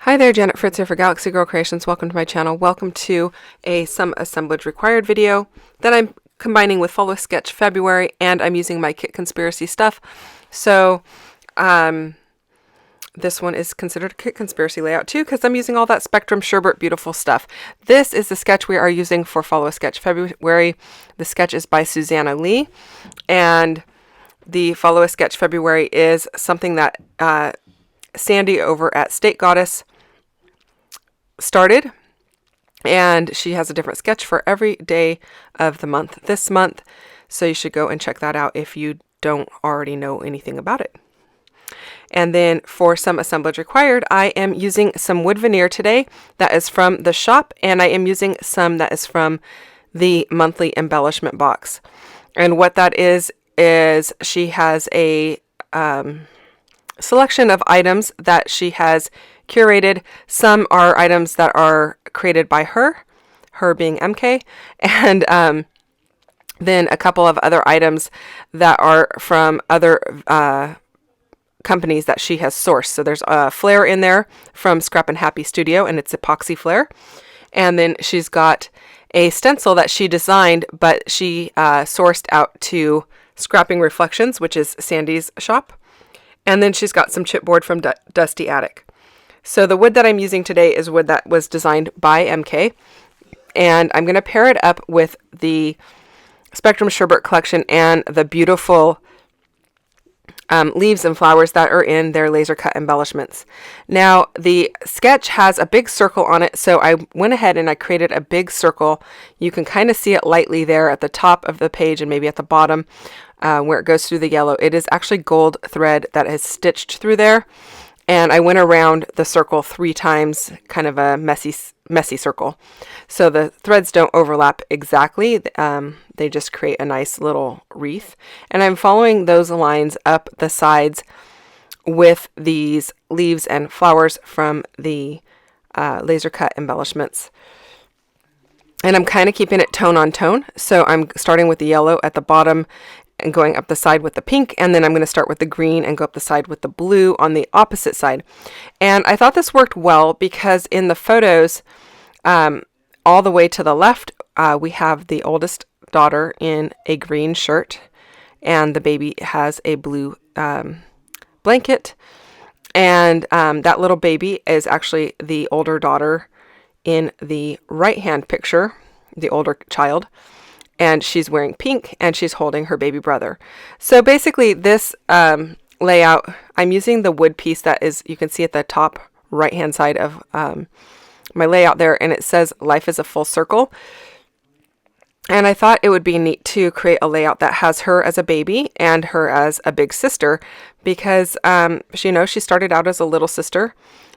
Hi there, Janet Fritz here for Galaxy Girl Creations. Welcome to my channel. Welcome to a Some Assemblage Required video that I'm combining with Follow Sketch February, and I'm using my Kit Conspiracy stuff. So this one is considered a Kit Conspiracy layout too, because I'm using all that Spectrum Sherbet beautiful stuff. This is the sketch we are using for Follow Sketch February. The sketch is by Susanna Lee, and the Follow Sketch February is something that Sandy over at State Goddess started, and she has a different sketch for every day of the month this month, so you should go and check that out if you don't already know anything about it. And then for Some Assemblage Required, I am using some wood veneer today that is from the shop, and I am using some that is from the monthly embellishment box. And what that is she has a selection of items that she has curated. Some are items that are created by her being MK, and then a couple of other items that are from other companies that she has sourced. So there's a flare in there from Scrap and Happy Studio, and it's epoxy flare. And then she's got a stencil that she designed, but she sourced out to Scrapping Reflections, which is Sandy's shop. And then she's got some chipboard from Dusty Attic. So the wood that I'm using today is wood that was designed by MK. And I'm going to pair it up with the Spectrum Sherbet collection and the beautiful leaves and flowers that are in their laser cut embellishments. Now, the sketch has a big circle on it, so I went ahead and I created a big circle. You can kind of see it lightly there at the top of the page and maybe at the bottom where it goes through the yellow. It is actually gold thread that is stitched through there, and I went around the circle 3 times, kind of a messy circle. So the threads don't overlap exactly. They just create a nice little wreath. And I'm following those lines up the sides with these leaves and flowers from the laser cut embellishments. And I'm kind of keeping it tone on tone. So I'm starting with the yellow at the bottom and going up the side with the pink, and then I'm going to start with the green and go up the side with the blue on the opposite side. And I thought this worked well because in the photos, all the way to the left, we have the oldest daughter in a green shirt, and the baby has a blue blanket. And that little baby is actually the older daughter in the right-hand picture, the older child. And she's wearing pink, and she's holding her baby brother. So basically this layout, I'm using the wood piece that is, you can see at the top right-hand side of my layout there, and it says life is a full circle. And I thought it would be neat to create a layout that has her as a baby and her as a big sister, because she started out as a little sister,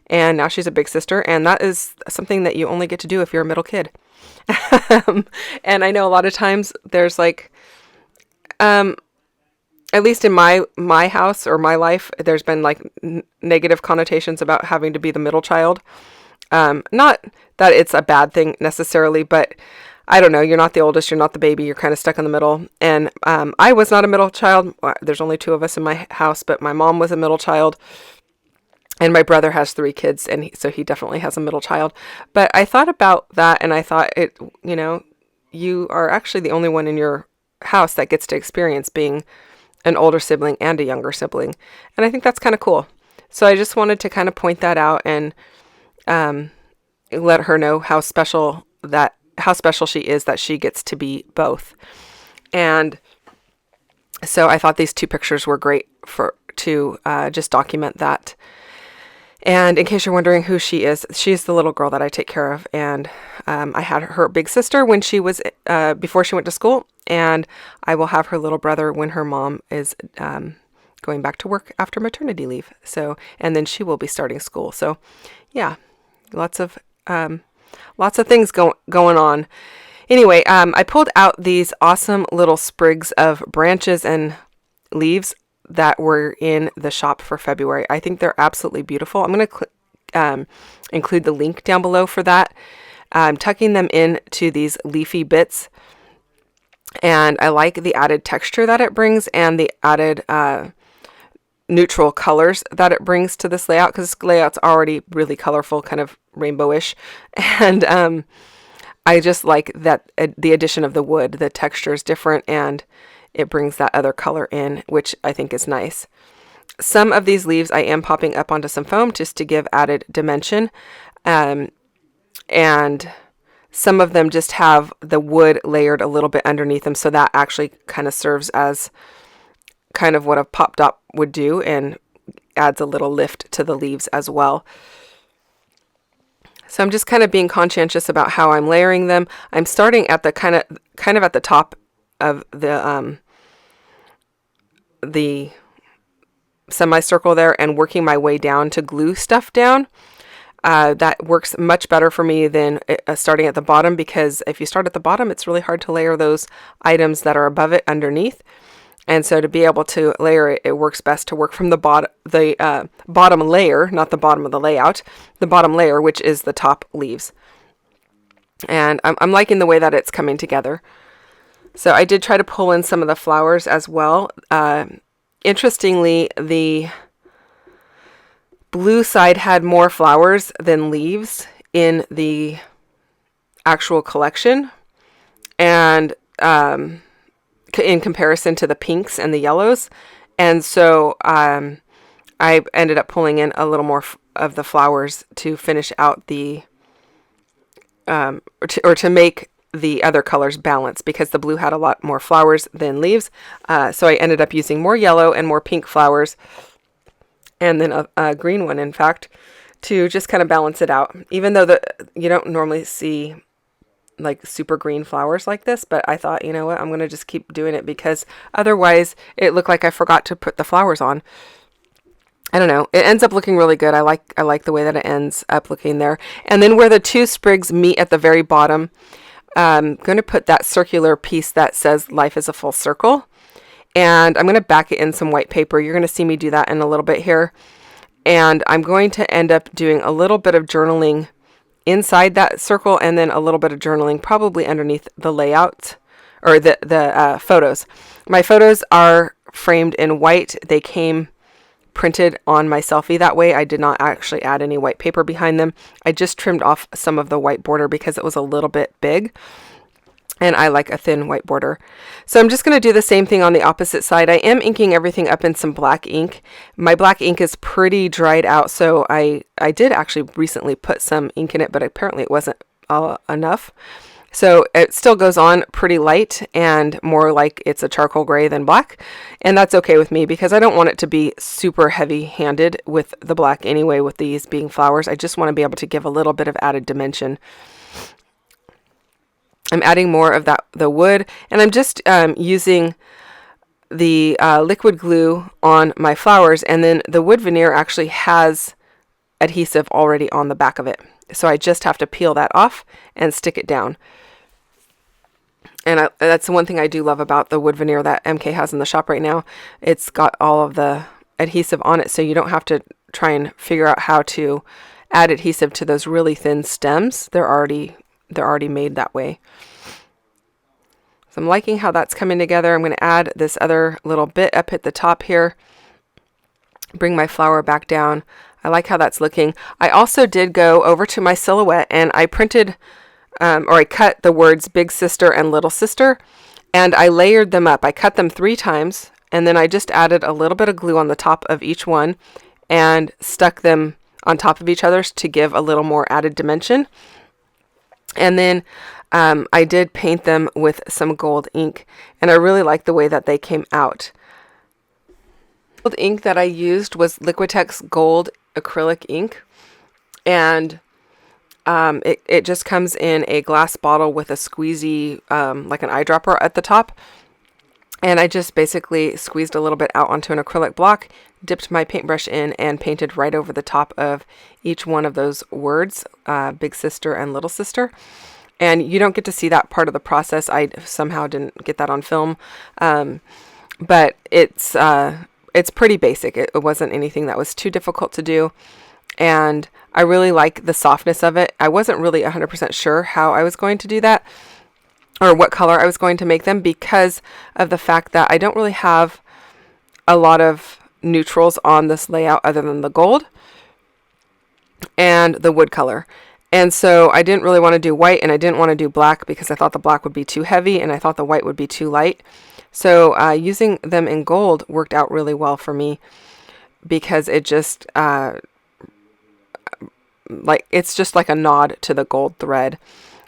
and now she's a big sister, and that is something that you only get to do if you're a middle kid. And I know a lot of times there's like, at least in my house or my life, there's been like negative connotations about having to be the middle child. Not that it's a bad thing necessarily, but I don't know, you're not the oldest, you're not the baby, you're kind of stuck in the middle. And I was not a middle child. There's only 2 of us in my house, but my mom was a middle child. And my brother has 3 kids, and so he definitely has a middle child. But I thought about that, and I thought, you are actually the only one in your house that gets to experience being an older sibling and a younger sibling. And I think that's kind of cool. So I just wanted to kind of point that out and let her know how special she is that she gets to be both. And so I thought these 2 pictures were great to just document that. And in case you're wondering who she is the little girl that I take care of. And I had her big sister when she was, before she went to school. And I will have her little brother when her mom is going back to work after maternity leave. So, and then she will be starting school. So yeah, lots of things going on. Anyway, I pulled out these awesome little sprigs of branches and leaves that were in the shop for February. I think they're absolutely beautiful. I'm going to include the link down below for that. I'm tucking them into these leafy bits, and I like the added texture that it brings and the added neutral colors that it brings to this layout, because this layout's already really colorful, kind of rainbowish. And I just like that the addition of the wood, the texture is different and it brings that other color in, which I think is nice. Some of these leaves I am popping up onto some foam just to give added dimension. And some of them just have the wood layered a little bit underneath them, so that actually kind of serves as kind of what a pop dot would do and adds a little lift to the leaves as well. So I'm just kind of being conscientious about how I'm layering them. I'm starting at the kind of at the top of the semicircle there and working my way down to glue stuff down. That works much better for me than starting at the bottom, because if you start at the bottom, it's really hard to layer those items that are above it underneath. And so to be able to layer it, it works best to work from the bottom layer, not the bottom of the layout, the bottom layer, which is the top leaves. And I'm liking the way that it's coming together. So I did try to pull in some of the flowers as well. Interestingly, the blue side had more flowers than leaves in the actual collection. And in comparison to the pinks and the yellows. And so I ended up pulling in a little more of the flowers to finish out the, or to make the other colors balance, because the blue had a lot more flowers than leaves. So I ended up using more yellow and more pink flowers, and then a green one, in fact, to just kind of balance it out. Even though you don't normally see like super green flowers like this, but I thought, you know what, I'm going to just keep doing it, because otherwise it looked like I forgot to put the flowers on. I don't know. It ends up looking really good. I like the way that it ends up looking there. And then where the two sprigs meet at the very bottom, I'm going to put that circular piece that says life is a full circle. And I'm going to back it in some white paper. You're going to see me do that in a little bit here. And I'm going to end up doing a little bit of journaling inside that circle, and then a little bit of journaling probably underneath the layout or the photos. My photos are framed in white. They came printed on my selfie that way. I did not actually add any white paper behind them. I just trimmed off some of the white border because it was a little bit big, and I like a thin white border. So I'm just going to do the same thing on the opposite side. I am inking everything up in some black ink. My black ink is pretty dried out, so I did actually recently put some ink in it, but apparently it wasn't enough. So it still goes on pretty light and more like it's a charcoal gray than black. And that's okay with me, because I don't want it to be super heavy handed with the black anyway, with these being flowers. I just want to be able to give a little bit of added dimension. I'm adding more of the wood, and I'm just using the liquid glue on my flowers, and then the wood veneer actually has adhesive already on the back of it. So I just have to peel that off and stick it down. And that's the one thing I do love about the wood veneer that MK has in the shop right now. It's got all of the adhesive on it, so you don't have to try and figure out how to add adhesive to those really thin stems. They're already made that way. So I'm liking how that's coming together. I'm going to add this other little bit up at the top here. Bring my flower back down. I like how that's looking. I also did go over to my silhouette and I printed, or I cut the words Big Sister and Little Sister, and I layered them up. I cut them 3 times, and then I just added a little bit of glue on the top of each one and stuck them on top of each other to give a little more added dimension. And then I did paint them with some gold ink, and I really like the way that they came out. The gold ink that I used was Liquitex Gold acrylic ink, and it just comes in a glass bottle with a squeezy, like an eyedropper at the top. And I just basically squeezed a little bit out onto an acrylic block, dipped my paintbrush in, and painted right over the top of each one of those words, Big Sister and Little Sister. And you don't get to see that part of the process. I somehow didn't get that on film. But it's pretty basic. It wasn't anything that was too difficult to do. And I really like the softness of it. I wasn't really 100% sure how I was going to do that, or what color I was going to make them, because of the fact that I don't really have a lot of neutrals on this layout other than the gold and the wood color. And so I didn't really want to do white, and I didn't want to do black because I thought the black would be too heavy and I thought the white would be too light. So using them in gold worked out really well for me because it just it's just like a nod to the gold thread,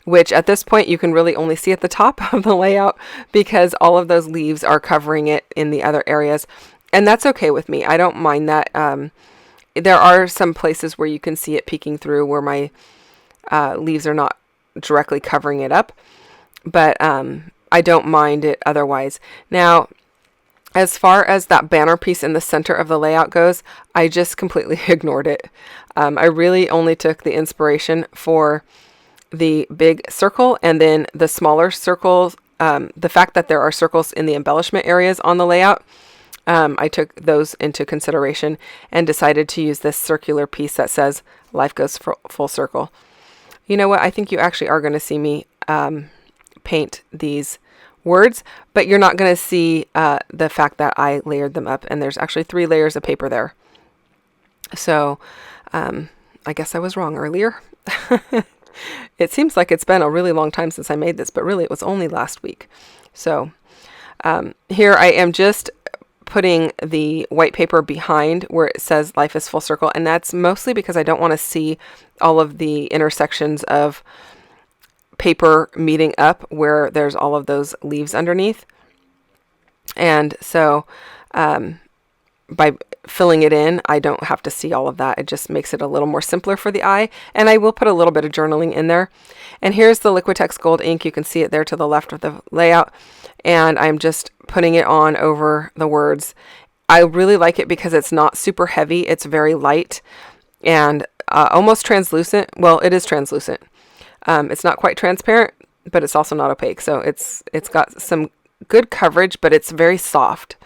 which at this point you can really only see at the top of the layout because all of those leaves are covering it in the other areas. And that's okay with me. I don't mind that. There are some places where you can see it peeking through where my leaves are not directly covering it up, but I don't mind it otherwise. Now, as far as that banner piece in the center of the layout goes, I just completely ignored it. I really only took the inspiration for the big circle and then the smaller circles. The fact that there are circles in the embellishment areas on the layout, I took those into consideration and decided to use this circular piece that says life goes full circle. You know what? I think you actually are going to see me paint these words, but you're not going to see the fact that I layered them up, and there's actually 3 layers of paper there. So I guess I was wrong earlier. It seems like it's been a really long time since I made this, but really it was only last week. So here I am just putting the white paper behind where it says life is full circle, and that's mostly because I don't want to see all of the intersections of paper meeting up where there's all of those leaves underneath. And so by filling it in, I don't have to see all of that. It just makes it a little more simpler for the eye. And I will put a little bit of journaling in there. And here's the Liquitex gold ink. You can see it there to the left of the layout. And I'm just putting it on over the words. I really like it because it's not super heavy. It's very light and almost translucent. Well, it is translucent. It's not quite transparent, but it's also not opaque. So it's got some good coverage, but it's very soft.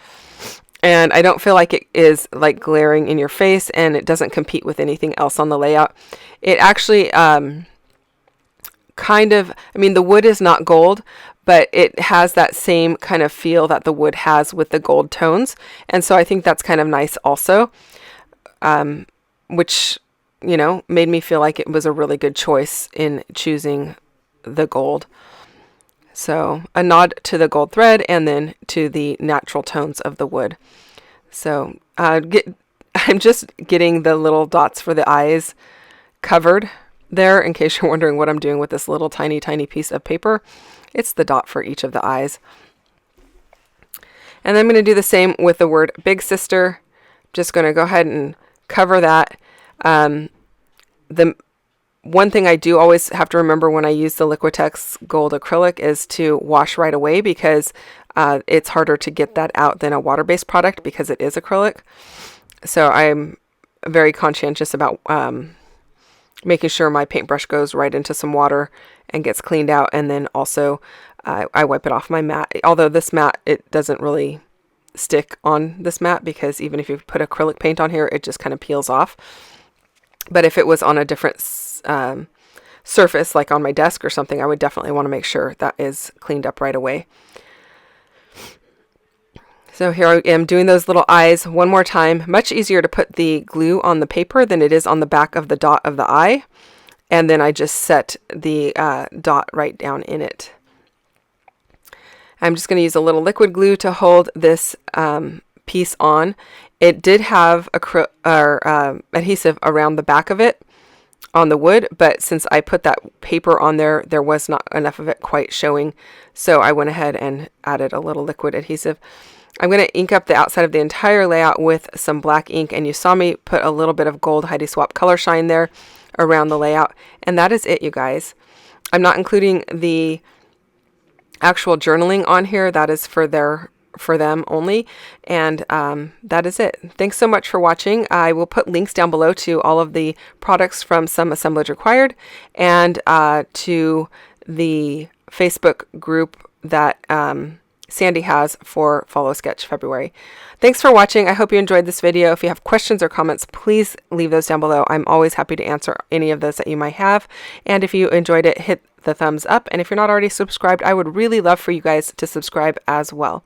And I don't feel like it is like glaring in your face, and it doesn't compete with anything else on the layout. It actually kind of, I mean, the wood is not gold, but it has that same kind of feel that the wood has with the gold tones. And so I think that's kind of nice also, which, you know, made me feel like it was a really good choice in choosing the gold. So a nod to the gold thread and then to the natural tones of the wood. So I'm just getting the little dots for the eyes covered there in case you're wondering what I'm doing with this little tiny piece of paper. It's the dot for each of the eyes. And then I'm going to do the same with the word big sister. Just going to go ahead and cover that. The one thing I do always have to remember when I use the Liquitex gold acrylic is to wash right away, because it's harder to get that out than a water-based product because it is acrylic. So I'm very conscientious about making sure my paintbrush goes right into some water and gets cleaned out, and then also I wipe it off my mat. Although this mat, it doesn't really stick on this mat because even if you put acrylic paint on here, it just kind of peels off. But if it was on a different surface, like on my desk or something, I would definitely want to make sure that is cleaned up right away. So here I am doing those little eyes one more time. Much easier to put the glue on the paper than it is on the back of the dot of the eye. And then I just set the dot right down in it. I'm just going to use a little liquid glue to hold this piece on. It did have adhesive around the back of it on the wood, but since I put that paper on there, there was not enough of it quite showing. So I went ahead and added a little liquid adhesive. I'm going to ink up the outside of the entire layout with some black ink, and you saw me put a little bit of gold Heidi Swap color shine there around the layout, and that is it, you guys. I'm not including the actual journaling on here. That is for them only, and that is it. Thanks so much for watching. I will put links down below to all of the products from Some Assemblage Required, and to the Facebook group that Sandy has for Follow Sketch February. Thanks for watching. I hope you enjoyed this video. If you have questions or comments, please leave those down below. I'm always happy to answer any of those that you might have. And if you enjoyed it, hit the thumbs up. And if you're not already subscribed, I would really love for you guys to subscribe as well.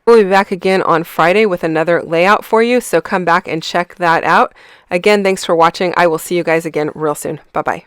We'll be back again on Friday with another layout for you, so come back and check that out. Again, thanks for watching. I will see you guys again real soon. Bye-bye.